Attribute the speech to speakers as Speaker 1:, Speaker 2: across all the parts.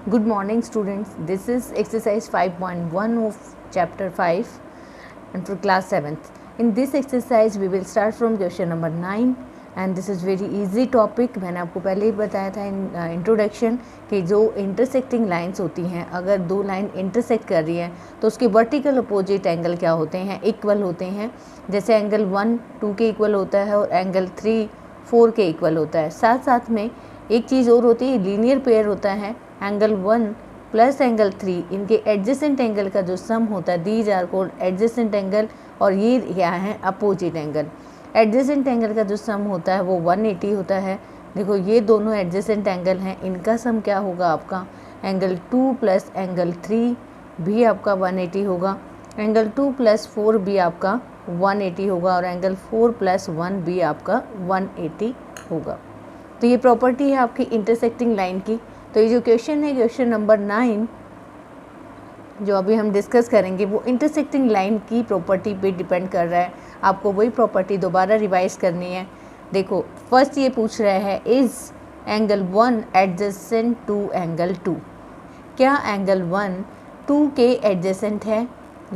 Speaker 1: Good morning students, this is exercise 5.1 of chapter 5 and for class 7th. In this exercise we will start from question number 9 and this is very easy topic. मैंने आपको पहले ही बताया था introduction कि जो intersecting lines होती हैं, अगर दो लाइन इंटरसेक्ट कर रही हैं तो उसके वर्टिकल अपोजिट एंगल क्या होते हैं, इक्वल होते हैं. जैसे एंगल 1 2 के इक्वल होता है और एंगल 3 4 के इक्वल होता है. साथ साथ में एक चीज़ और होती है, लीनियर पेयर होता है. एंगल 1 प्लस एंगल 3, इनके एडजेसेंट एंगल का जो सम होता है, these are called adjacent angle, और ये क्या है, अपोजिट एंगल. एडजेसेंट एंगल का जो सम होता है वो 180 होता है. देखो ये दोनों एडजेसेंट एंगल हैं, इनका सम क्या होगा आपका, एंगल 2 प्लस एंगल 3 भी आपका 180 होगा. एंगल 2 प्लस 4 भी आपका 180 होगा और एंगल 4 प्लस 1 भी आपका 180 होगा. तो ये प्रॉपर्टी है आपकी इंटरसेक्टिंग लाइन की. तो ये जो क्वेश्चन है, क्वेश्चन नंबर 9 जो अभी हम डिस्कस करेंगे, वो इंटरसेक्टिंग लाइन की प्रॉपर्टी पे डिपेंड कर रहा है. आपको वही प्रॉपर्टी दोबारा रिवाइज करनी है. देखो फर्स्ट ये पूछ रहा है, is angle 1 adjacent to angle 2. क्या एंगल 1 2 के एडजेसेंट है?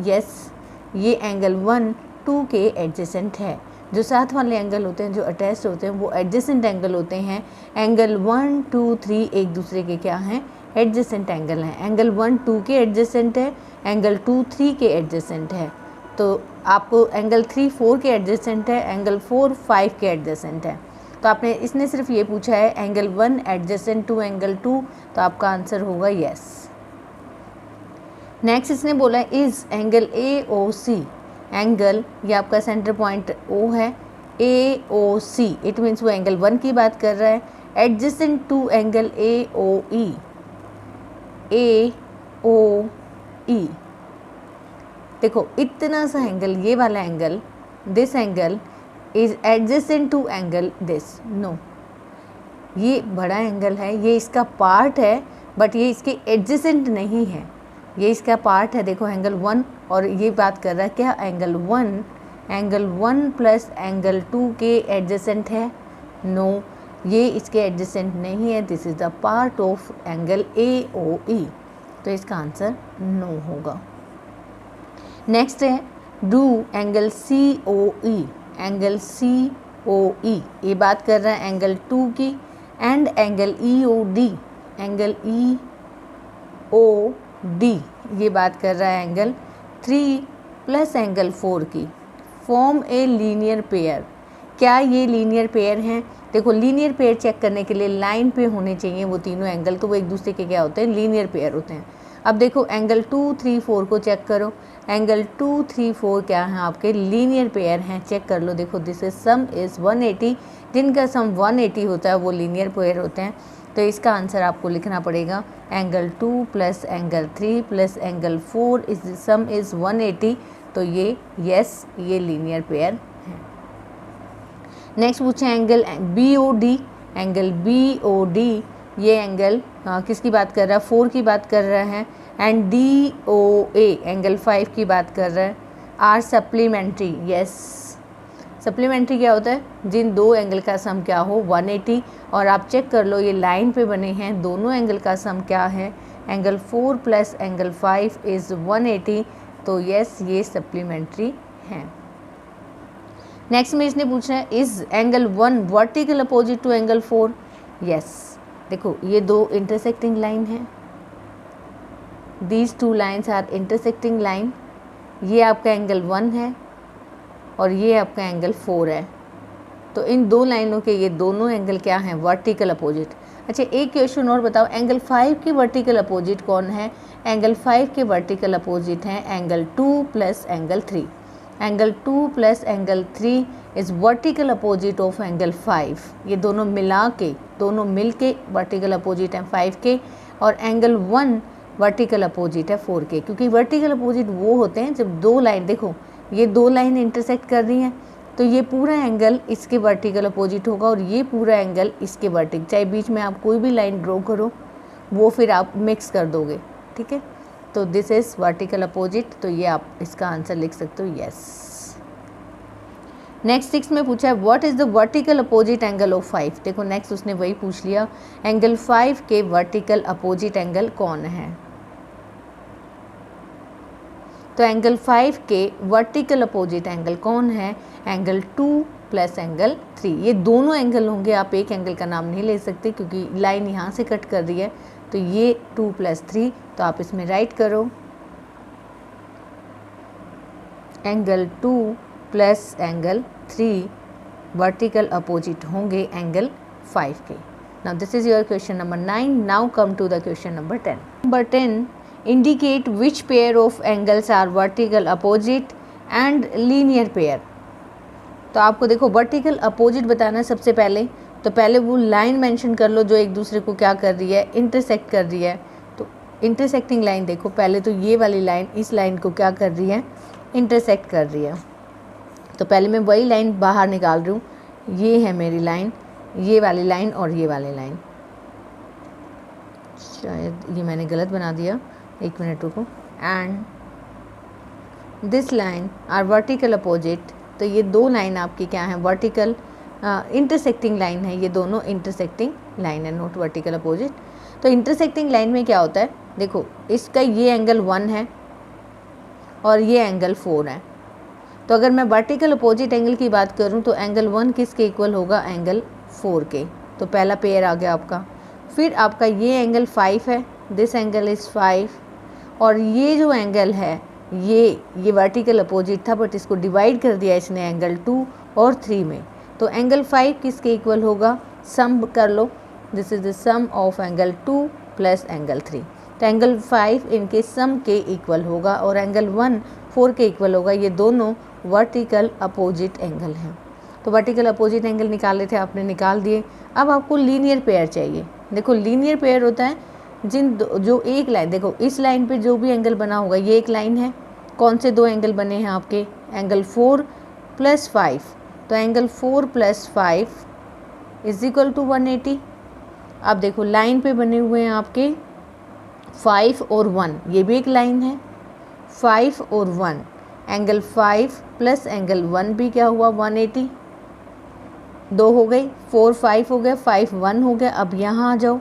Speaker 1: यस, ये एंगल 1 2 के एडजेसेंट है. जो साथ वाले एंगल होते हैं, जो अटैच्ड होते हैं, वो एडजेसेंट एंगल होते हैं. एंगल 1 2 3 एक दूसरे के क्या हैं, एडजेसेंट एंगल हैं. एंगल 1 2 के एडजेसेंट है, एंगल 2 3 के एडजेसेंट है. तो आपको एंगल 3 4 के एडजेसेंट है, एंगल 4 5 के एडजेसेंट है. तो आपने इसने सिर्फ ये पूछा है एंगल 1 एडजेसेंट टू एंगल 2, तो आपका आंसर होगा यस. नेक्स्ट इसने बोला है, इज़ एंगल AOC, एंगल ये आपका सेंटर पॉइंट O है, AOC इट मीन्स वो एंगल 1 की बात कर रहा है, adjacent to angle AOE. AOE देखो इतना सा एंगल, ये वाला angle, this angle is adjacent to angle this. No, ये बड़ा एंगल है, ये इसका पार्ट है, बट ये इसके एडजेसेंट नहीं है, ये इसका पार्ट है. देखो एंगल 1, और ये बात कर रहा है क्या, एंगल 1 प्लस एंगल 2 के एडजेसेंट है. नो, ये इसके एडजेसेंट नहीं है. This is the part of angle AOE, तो इसका आंसर नो होगा. नेक्स्ट है, do angle COE, angle COE ये बात कर रहा है एंगल 2 की, and angle EOD, angle EOD ये बात कर रहा है एंगल 3 प्लस एंगल 4 की. Form a linear pair. क्या ये लीनियर पेयर हैं? देखो लीनियर पेयर चेक करने के लिए लाइन पे होने चाहिए वो तीनों एंगल, तो वो एक दूसरे के क्या होते हैं, लीनियर पेयर होते हैं. अब देखो एंगल 2 3 4 को चेक करो. एंगल 2 3 4 क्या हैं, आपके लीनियर पेयर हैं. चेक कर लो. देखो दिस इज सम इज़ 180, जिनका सम 180 होता है वो लीनियर पेयर होते हैं. तो इसका आंसर आपको लिखना पड़ेगा angle 2 plus angle 3 plus angle 4 is some is 180. तो ये यस, ये लीनियर पेयर है. नेक्स्ट पूछे एंगल BOD, एंगल BOD ये एंगल किसकी बात कर रहा है, 4 की बात कर रहा है. एंड DOA एंगल 5 की बात कर रहा है. Are supplementary. यस, सप्लीमेंट्री क्या होता है, जिन दो एंगल का सम क्या हो, 180. और आप चेक कर लो, ये लाइन पे बने हैं, दोनों एंगल का सम क्या है, एंगल 4 प्लस एंगल 5 इज़ 180. तो यस, ये सप्लीमेंट्री हैं. नेक्स्ट में इसने पूछा है, is angle 1 vertical opposite to angle 4. Yes, देखो ये दो इंटरसेक्टिंग लाइन है, these two lines are intersecting line. ये आपका एंगल 1 है और ये आपका एंगल 4 है. तो इन दो लाइनों के ये दोनों एंगल क्या हैं, वर्टिकल अपोजिट. अच्छा एक क्वेश्चन और बताओ, एंगल 5 के वर्टिकल अपोजिट कौन है? एंगल 5 के वर्टिकल अपोजिट हैं angle 2 plus angle 3. Angle 2 plus angle 3 is vertical opposite of angle 5. ये दोनों मिला के, दोनों मिल के वर्टिकल अपोजिट हैं 5 के. और एंगल 1 वर्टिकल अपोजिट है 4 के, क्योंकि वर्टिकल अपोजिट वो होते हैं जब दो लाइन, देखो ये दो लाइन इंटरसेक्ट कर रही हैं, तो ये पूरा एंगल इसके वर्टिकल अपोजिट होगा और ये पूरा एंगल इसके वर्टिकल, चाहे बीच में आप कोई भी लाइन ड्रॉ करो वो फिर आप मिक्स कर दोगे. ठीक है, तो दिस इज़ वर्टिकल अपोजिट. तो ये आप इसका आंसर लिख सकते हो यस. नेक्स्ट 6 में पूछा है what is the vertical opposite angle of 5। देखो नेक्स्ट उसने वही पूछ लिया, एंगल 5 के वर्टिकल अपोजिट एंगल कौन है। तो एंगल 5 के वर्टिकल अपोजिट एंगल कौन है, एंगल 2 प्लस एंगल 3। ये दोनों एंगल होंगे, आप एक एंगल का नाम नहीं ले सकते क्योंकि लाइन यहाँ से कट कर रही है। तो ये 2 प्लस 3, तो आप इसमें राइट करो angle 2 plus angle 3 vertical opposite होंगे एंगल 5 के। Now this is your question number 9। Now come to the question number 10। Number 10, indicate which pair of angles are vertical opposite and linear pair. तो आपको देखो vertical opposite बताना है सबसे पहले, तो पहले वो लाइन मेंशन कर लो जो एक दूसरे को क्या कर रही है, इंटरसेक्ट कर रही है। तो इंटरसेक्टिंग लाइन देखो, पहले तो ये वाली लाइन इस लाइन को क्या कर रही है, इंटरसेक्ट कर रही है। तो पहले मैं वही लाइन बाहर निकाल रही हूँ, ये है मेरी लाइन, ये वाली लाइन और ये वाली लाइन। शायद ये मैंने गलत बना दिया, एक मिनट रुको। And this line are vertical opposite. तो ये दो लाइन आपकी क्या है, वर्टिकल इंटरसेक्टिंग लाइन है, ये दोनों इंटरसेक्टिंग लाइन है, नॉट वर्टिकल अपोजिट। तो इंटरसेक्टिंग लाइन में क्या होता है, देखो इसका ये एंगल 1 है और ये एंगल 4 है। तो अगर मैं वर्टिकल अपोजिट एंगल की बात करूं तो एंगल 1 किसके इक्वल होगा, एंगल 4 के। तो पहला पेयर आ गया आपका। फिर आपका ये एंगल 5 है, दिस एंगल इज़ 5, और ये जो एंगल है ये वर्टिकल अपोजिट था बट इसको डिवाइड कर दिया इसने एंगल 2 और 3 में। तो एंगल 5 किसके इक्वल होगा, सम कर लो, this is the sum of angle 2 plus angle 3। तो एंगल 5 इनके सम के इक्वल होगा और एंगल 1 4 के इक्वल होगा। ये दोनों वर्टिकल अपोजिट एंगल हैं। तो वर्टिकल अपोजिट एंगल निकाले थे आपने, निकाल दिए। अब आपको लीनियर पेयर चाहिए। देखो लीनियर पेयर होता है जो एक लाइन, देखो इस लाइन पे जो भी एंगल बना होगा, ये एक लाइन है, कौन से दो एंगल बने हैं आपके, एंगल 4 प्लस 5। तो angle 4 plus 5 is equal to 180। अब देखो लाइन पे बने हुए हैं आपके 5 और 1, ये भी एक लाइन है, 5 और 1, एंगल 5 प्लस एंगल 1 भी क्या हुआ, 180। दो हो गई, 4 5 हो गया, 5 1 हो गया। अब यहाँ आ जाओ,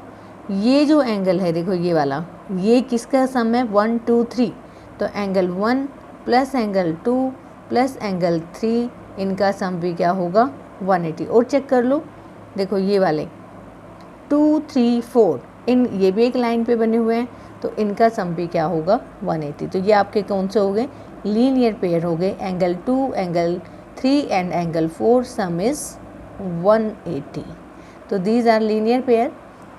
Speaker 1: ये जो एंगल है देखो ये वाला, ये किसका सम है, 1 2 3। तो angle 1 plus angle 2 plus angle 3, इनका सम भी क्या होगा, 180। और चेक कर लो, देखो ये वाले 2 3 4, ये भी एक लाइन पे बने हुए हैं, तो इनका सम भी क्या होगा, 180। तो ये आपके कौन से हो गए, लीनियर पेयर हो गए। Angle 2 angle 3 and angle 4 some is 180। तो दीज आर लीनियर पेयर।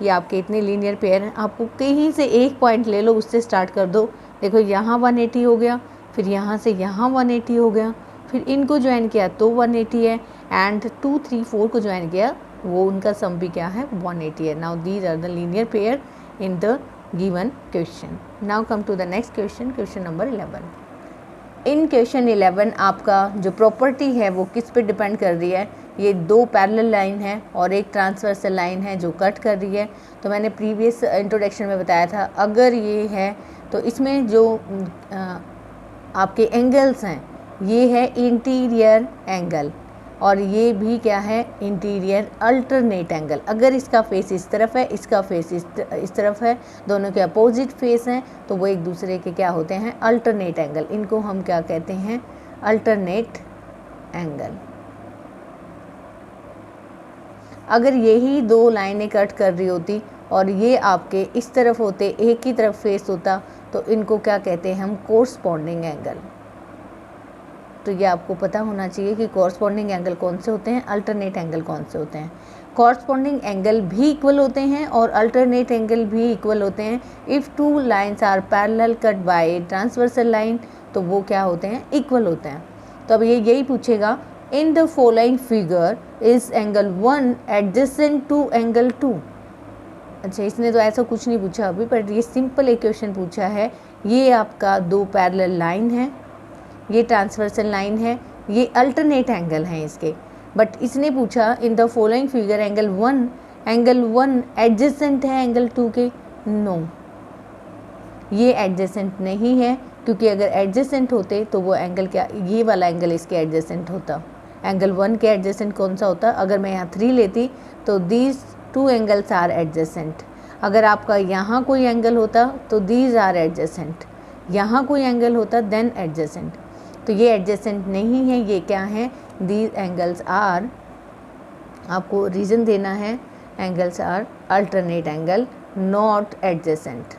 Speaker 1: ये आपके इतने लीनियर पेयर हैं। आपको कहीं से एक पॉइंट ले लो, उससे स्टार्ट कर दो। देखो यहाँ 180 हो गया, फिर यहाँ से यहाँ 180 हो गया, फिर इनको ज्वाइन किया तो 180 है, एंड 2 3 4 को ज्वाइन किया, वो उनका सम भी क्या है, 180 है। Now these are the linear pair in the given question. Now come to the next question, question number 11। In question 11 आपका जो प्रॉपर्टी है वो किस पे डिपेंड कर रही है, ये दो पैरेलल लाइन है और एक ट्रांसवर्सल लाइन है जो कट कर रही है। तो मैंने प्रीवियस इंट्रोडक्शन में बताया था, अगर ये है तो इसमें जो आपके एंगल्स हैं, ये है इंटीरियर एंगल और ये भी क्या है, इंटीरियर अल्टरनेट एंगल। अगर इसका फेस इस तरफ है, इसका फेस इस तरफ है, दोनों के अपोजिट फेस हैं, तो वो एक दूसरे के क्या होते हैं, अल्टरनेट एंगल। इनको हम क्या कहते हैं, अल्टरनेट एंगल। अगर यही दो लाइनें कट कर रही होती और ये आपके इस तरफ होते, एक ही तरफ फेस होता, तो इनको क्या कहते हैं हम, कोरस्पॉन्डिंग एंगल। तो ये आपको पता होना चाहिए कि कोरस्पॉन्डिंग एंगल कौन से होते हैं, अल्टरनेट एंगल कौन से होते हैं। कोरस्पॉन्डिंग एंगल भी इक्वल होते हैं और अल्टरनेट एंगल भी इक्वल होते हैं। If two lines are parallel cut by transversal line, तो वो क्या होते हैं, इक्वल होते हैं। तो अब ये यही पूछेगा, in the following figure is angle 1 adjacent to angle 2। अच्छा, इसने तो ऐसा कुछ नहीं पूछा अभी, पर ये सिंपल एक क्वेश्चन पूछा है। ये आपका दो पैरेलल लाइन है, ये ट्रांसवर्सल लाइन है, ये अल्टरनेट एंगल हैं इसके, बट इसने पूछा इन the following figure angle 1 adjacent है एंगल 2 के। नो, ये एडजेसेंट नहीं है, क्योंकि अगर एडजेसेंट होते तो वो एंगल क्या, ये वाला एंगल इसके एडजेसेंट होता, एंगल 1 के एडजेसेंट कौन सा होता है? अगर मैं यहाँ 3 लेती तो दीज 2 एंगल्स आर एडजेसेंट। अगर आपका यहाँ कोई एंगल होता तो दीज आर एडजेसेंट, यहाँ कोई एंगल होता देन एडजेसेंट। तो ये एडजेसेंट नहीं है, ये क्या है? दीज एंगल्स आर, आपको रीज़न देना है, angles are alternate angle not adjacent.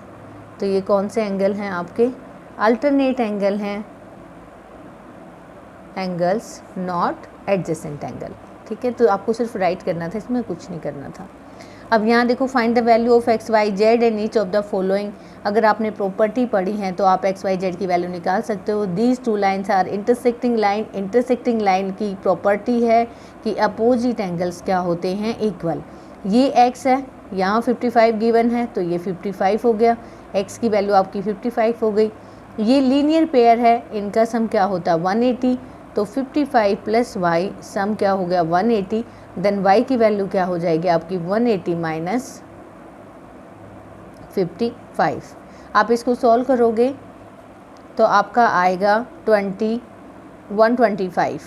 Speaker 1: तो ये कौन से एंगल हैं आपके? अल्टरनेट एंगल हैं, एंगल्स नॉट एडजेसेंट एंगल। ठीक है, तो आपको सिर्फ राइट करना था, इसमें कुछ नहीं करना था। अब यहाँ देखो, find the value of x y z and each of the following. अगर आपने प्रॉपर्टी पढ़ी है तो आप एक्स वाई जेड की वैल्यू निकाल सकते हो। These 2 lines are intersecting line. Intersecting line की प्रॉपर्टी है कि अपोजिट एंगल्स क्या होते हैं? इक्वल। ये एक्स है, यहाँ 55 गिवन है तो ये 55 हो गया, एक्स की वैल्यू आपकी 55 हो गई। ये लीनियर पेयर है, इनका सम क्या होता है? 180। तो 55 प्लस वाई सम क्या हो गया? 180। देन y की वैल्यू क्या हो जाएगी आपकी? 180 माइनस 55। आप इसको सॉल्व करोगे तो आपका आएगा 125।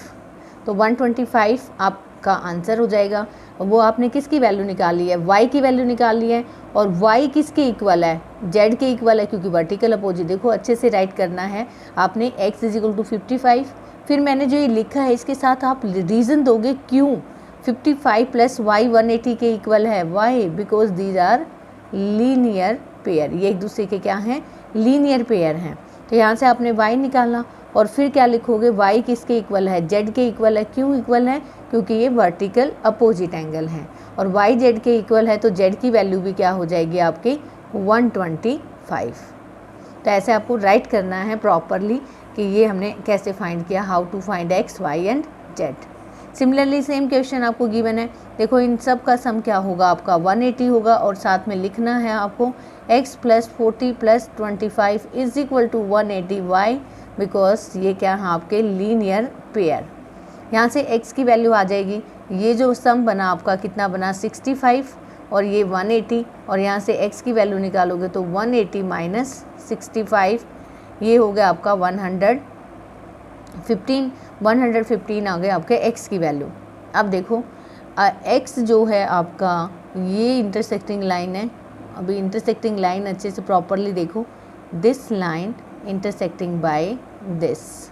Speaker 1: तो 125 आपका आंसर हो जाएगा। वो आपने किसकी वैल्यू निकाली है? y की वैल्यू निकाली है। और y किसके इक्वल है? z के इक्वल है, क्योंकि वर्टिकल अपोजिट। देखो अच्छे से राइट करना है आपने, x = 55। फिर मैंने जो ये लिखा है इसके साथ आप रीज़न दोगे क्यों 55 प्लस वाई 180 के इक्वल है। Why? Because these are linear pair. ये एक दूसरे के क्या हैं? लीनियर पेयर हैं। तो यहाँ से आपने y निकालना और फिर क्या लिखोगे? y किसके इक्वल है? z के इक्वल है। क्यों इक्वल है? क्योंकि ये वर्टिकल अपोजिट एंगल हैं। और y z के इक्वल है तो z की वैल्यू भी क्या हो जाएगी आपकी? 125। तो ऐसे आपको राइट करना है प्रॉपरली कि ये हमने कैसे फाइंड किया, how to find x, y and z। Similarly same question आपको गिवन है। देखो इन सब का सम क्या होगा आपका? 180 होगा और साथ में लिखना है आपको x + 40 + 25 = 180 y, बिकॉज ये क्या है आपके? Linear pair. यहाँ से x की वैल्यू आ जाएगी। ये जो सम बना आपका कितना बना? 65 और ये 180, और यहाँ से x की वैल्यू निकालोगे तो 180 माइनस 65, ये हो गया आपका 115 आ गया आपके x की वैल्यू। अब देखो x जो है आपका, ये इंटरसेक्टिंग लाइन है। अभी इंटरसेक्टिंग लाइन अच्छे से प्रॉपरली देखो, this line intersecting by this.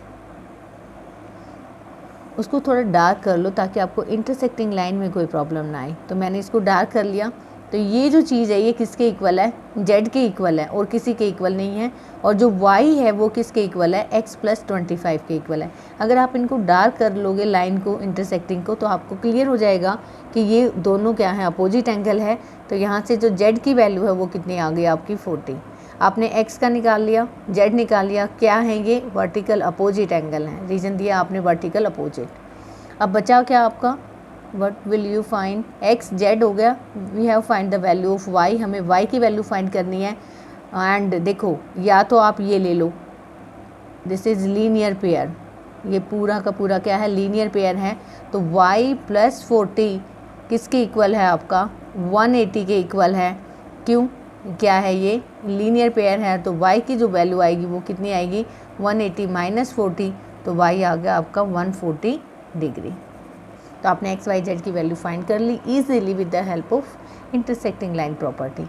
Speaker 1: उसको थोड़ा डार्क कर लो ताकि आपको इंटरसेक्टिंग लाइन में कोई प्रॉब्लम ना आए। तो मैंने इसको डार्क कर लिया। तो ये जो चीज़ है ये किसके इक्वल है? z के इक्वल है और किसी के इक्वल नहीं है। और जो y है वो किसके इक्वल है? x + 25 के इक्वल है। अगर आप इनको डार्क कर लोगे लाइन को, इंटरसेक्टिंग को, तो आपको क्लियर हो जाएगा कि ये दोनों क्या है? अपोजिट एंगल है। तो यहाँ से जो z की वैल्यू है वो कितनी आ गई आपकी? 40। आपने x का निकाल लिया, z निकाल लिया, क्या है ये? वर्टिकल अपोजिट एंगल है। रीज़न दिया आपने वर्टिकल अपोजिट। अब बचा क्या आपका? What will you find? x z हो गया। We have find the value of y। हमें y की वैल्यू फाइंड करनी है। एंड देखो, या तो आप ये ले लो, दिस इज़ लीनियर पेयर। ये पूरा का पूरा क्या है? लीनियर पेयर है। तो y + 40 किसके इक्वल है आपका? 180 के इक्वल है। क्यों? क्या है ये? लीनियर पेयर है। तो y की जो वैल्यू आएगी वो कितनी आएगी? 180 माइनस 40, तो y आ गया आपका 140 डिग्री। तो आपने x y z की वैल्यू फाइंड कर ली easily with the help of intersecting line property.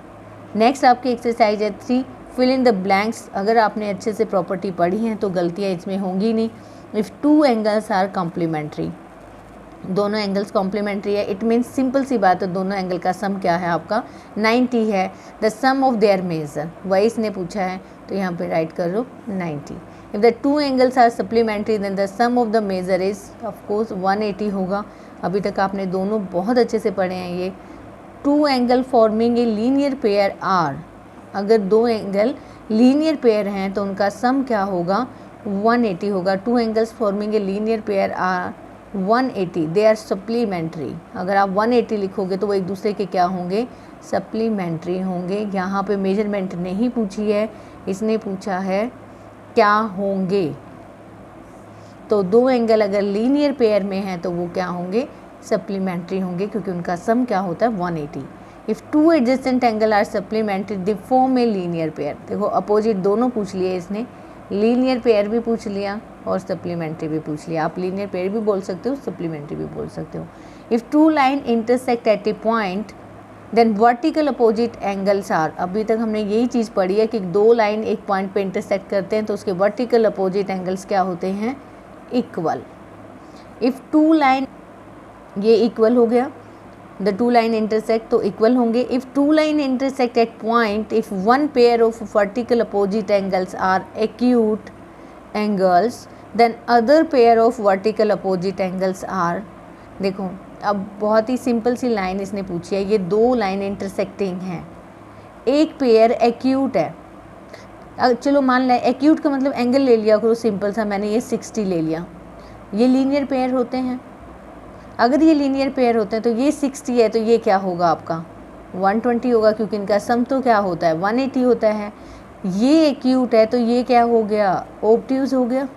Speaker 1: Next आपकी एक्सरसाइज है 3, फिल इन द ब्लैंक्स। अगर आपने अच्छे से प्रॉपर्टी पढ़ी है तो गलतियाँ इसमें होंगी नहीं। इफ़ 2 एंगल्स आर कॉम्प्लीमेंट्री, दोनों एंगल्स कॉम्प्लीमेंट्री है, इट मीन्स सिंपल सी बात है, दोनों एंगल का सम क्या है आपका? 90 है। The sum of their measure, वही इसने पूछा है तो यहाँ पे राइट कर लो 90। If the 2 angles are supplementary then the sum of the measure is of course 180 होगा। अभी तक आपने दोनों बहुत अच्छे से पढ़े हैं। ये 2 angle forming a linear pair are, अगर 2 एंगल लीनियर पेयर हैं तो उनका सम क्या होगा? 180 होगा। 2 angles forming a linear pair are 180, they are supplementary. अगर आप 180 लिखोगे तो वो एक दूसरे के क्या होंगे? सप्लीमेंट्री होंगे। यहाँ पे मेजरमेंट नहीं पूछी है, इसने पूछा है क्या होंगे। तो 2 एंगल अगर लीनियर पेयर में हैं तो वो क्या होंगे? सप्लीमेंट्री होंगे, क्योंकि उनका सम क्या होता है? 180। If 2 adjacent angle are supplementary they form a linear pair. देखो अपोजिट दोनों पूछ लिए इसने, लीनियर पेयर भी पूछ लिया और सप्लीमेंट्री भी पूछ लिया। आप लीनियर पेयर भी बोल सकते हो, सप्लीमेंट्री भी बोल सकते हो। If two line intersect at a point then vertical opposite angles are. अभी तक हमने यही चीज़ पढ़ी है कि दो लाइन एक पॉइंट पे इंटरसेक्ट करते हैं तो उसके वर्टिकल अपोजिट एंगल्स क्या होते हैं, इक्वल। इफ़ टू लाइन, ये इक्वल हो गया, द टू लाइन इंटरसेक्ट तो इक्वल होंगे। If two line intersect at point, if one pair of vertical opposite angles are acute angles then other pair of vertical opposite angles are. देखो अब बहुत ही simple सी line इसने पूछी है, ये दो लाइन इंटरसेक्टिंग हैं, एक पेयर एक्यूट है। चलो मान लें एक्यूट का मतलब एंगल ले लिया करो, सिंपल सा, मैंने ये 60 ले लिया। ये लीनियर पेयर होते हैं, अगर ये लीनियर पेयर होते हैं तो ये 60 है तो ये क्या होगा आपका 120 होगा, क्योंकि इनका सम तो क्या होता है 180 होता है। ये एक्यूट है तो ये क्या हो गया, ऑब्ट्यूज हो गया।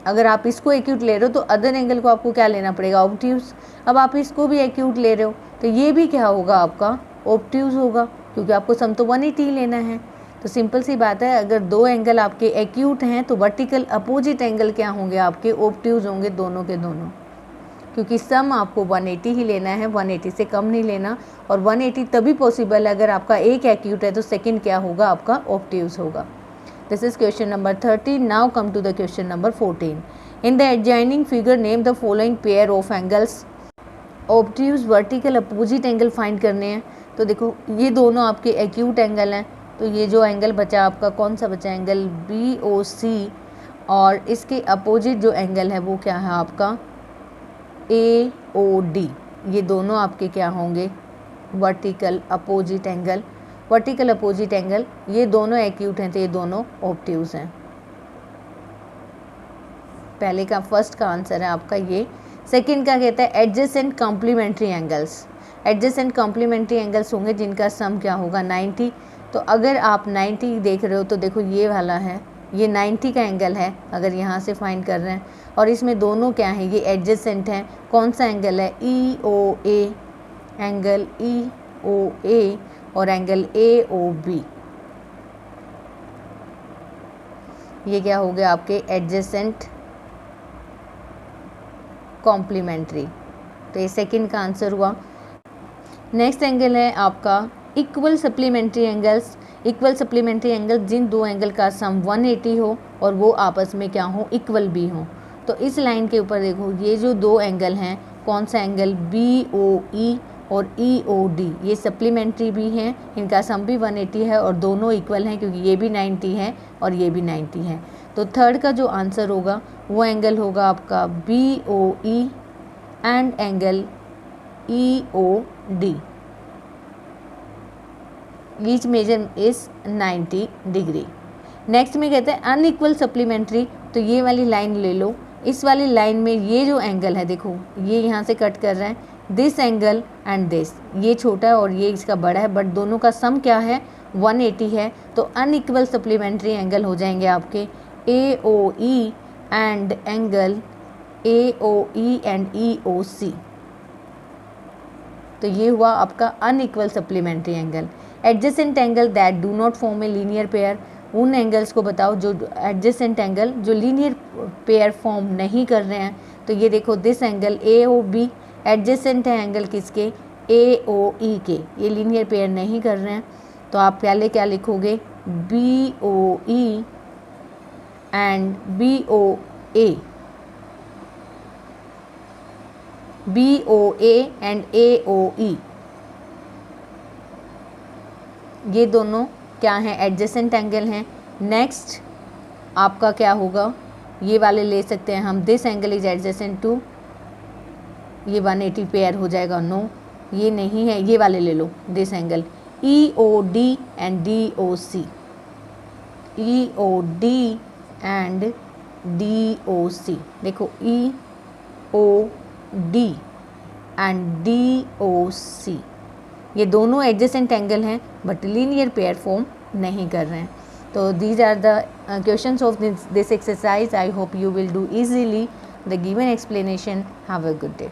Speaker 1: अगर आप इसको एक्यूट ले रहे हो तो अदर एंगल को आपको क्या लेना पड़ेगा, ऑब्ट्यूज। अब आप इसको भी एक्यूट ले रहे हो तो ये भी क्या होगा आपका ऑब्ट्यूज होगा, क्योंकि आपको सम तो 180 लेना है। तो सिंपल सी बात है, अगर दो एंगल आपके एक्यूट हैं तो वर्टिकल अपोजिट एंगल क्या होंगे आपके, ऑब्ट्यूज होंगे दोनों के दोनों, क्योंकि सम आपको 180 ही लेना है, 180 से कम नहीं लेना। और 180 तभी पॉसिबल है अगर आपका एक एक्यूट है तो सेकंड क्या होगा आपका ऑब्ट्यूज होगा। This is question number 30। Now come to the question number 14। In the adjoining figure name the following pair of angles. Obtuse vertical opposite angle find करने हैं। तो देखो ये दोनों आपके एक्यूट एंगल हैं, तो ये जो एंगल बचा आपका कौन सा बचा, एंगल BOC, और इसके अपोजिट जो एंगल है वो क्या है आपका AOD। ये दोनों आपके क्या होंगे vertical opposite angle. Vertical opposite angle, ये दोनों एक्यूट हैं तो ये दोनों ऑब्ट्यूज हैं। पहले का फर्स्ट का आंसर है आपका ये। सेकंड का कहता है adjacent complementary angles. Adjacent complementary angles होंगे जिनका सम क्या होगा 90। तो अगर आप 90 देख रहे हो तो देखो ये वाला है, ये 90 का एंगल है अगर यहाँ से फाइंड कर रहे हैं, और इसमें दोनों क्या हैं, ये एडजेसेंट हैं। कौन सा एंगल है, EOA, एंगल EOA और एंगल AOB। ये क्या हो गया आपके एडजेसेंट कॉम्प्लीमेंट्री, तो ये सेकंड का आंसर हुआ। नेक्स्ट एंगल है आपका equal supplementary angles. Equal supplementary angle जिन दो एंगल का सम 180 हो और वो आपस में क्या हो, इक्वल भी हो। तो इस लाइन के ऊपर देखो ये जो दो एंगल हैं, कौन सा एंगल BOE और EOD, ये सप्लीमेंट्री भी हैं, इनका सम भी 180 है और दोनों इक्वल हैं क्योंकि ये भी 90 है और ये भी 90 है। तो थर्ड का जो आंसर होगा वो एंगल होगा आपका BOE and angle EOD। Each measure is 90 degree. Next में कहते हैं अनइक्वल सप्लीमेंट्री। तो ये वाली लाइन ले लो, इस वाली लाइन में ये जो एंगल है देखो ये यहाँ से कट कर रहे हैं, दिस एंगल एंड दिस, ये छोटा है और ये इसका बड़ा है, बट दोनों का सम क्या है 180 है। तो अनइक्वल सप्लीमेंट्री एंगल हो जाएंगे आपके AOE and angle AOE and EOC। तो ये हुआ आपका unequal supplementary angle. Adjacent angle that do not form a linear pair. उन एंगल्स को बताओ जो एडजेसेंट एंगल जो लीनियर पेयर फॉर्म नहीं कर रहे हैं। तो ये देखो दिस एंगल AOB एडजेसेंट है एंगल किसके, AOE के, ये लीनियर पेयर नहीं कर रहे हैं। तो आप पहले क्या लिखोगे BOE and BOA, BOA and AOE, ये दोनों क्या हैं एडजेसेंट एंगल हैं। नेक्स्ट आपका क्या होगा, ये वाले ले सकते हैं हम, this angle is adjacent to, ये 180 पेयर हो जाएगा, नो ये नहीं है, ये वाले ले लो this angle EOD and DOC, EOD and DOC। देखो EOD एंड DOC, ये दोनों एडजेसेंट एंगल हैं बट लीनियर पेयर फॉर्म नहीं कर रहे हैं। तो these are the questions of this exercise. I hope you will do easily the given explanation. Have a good day.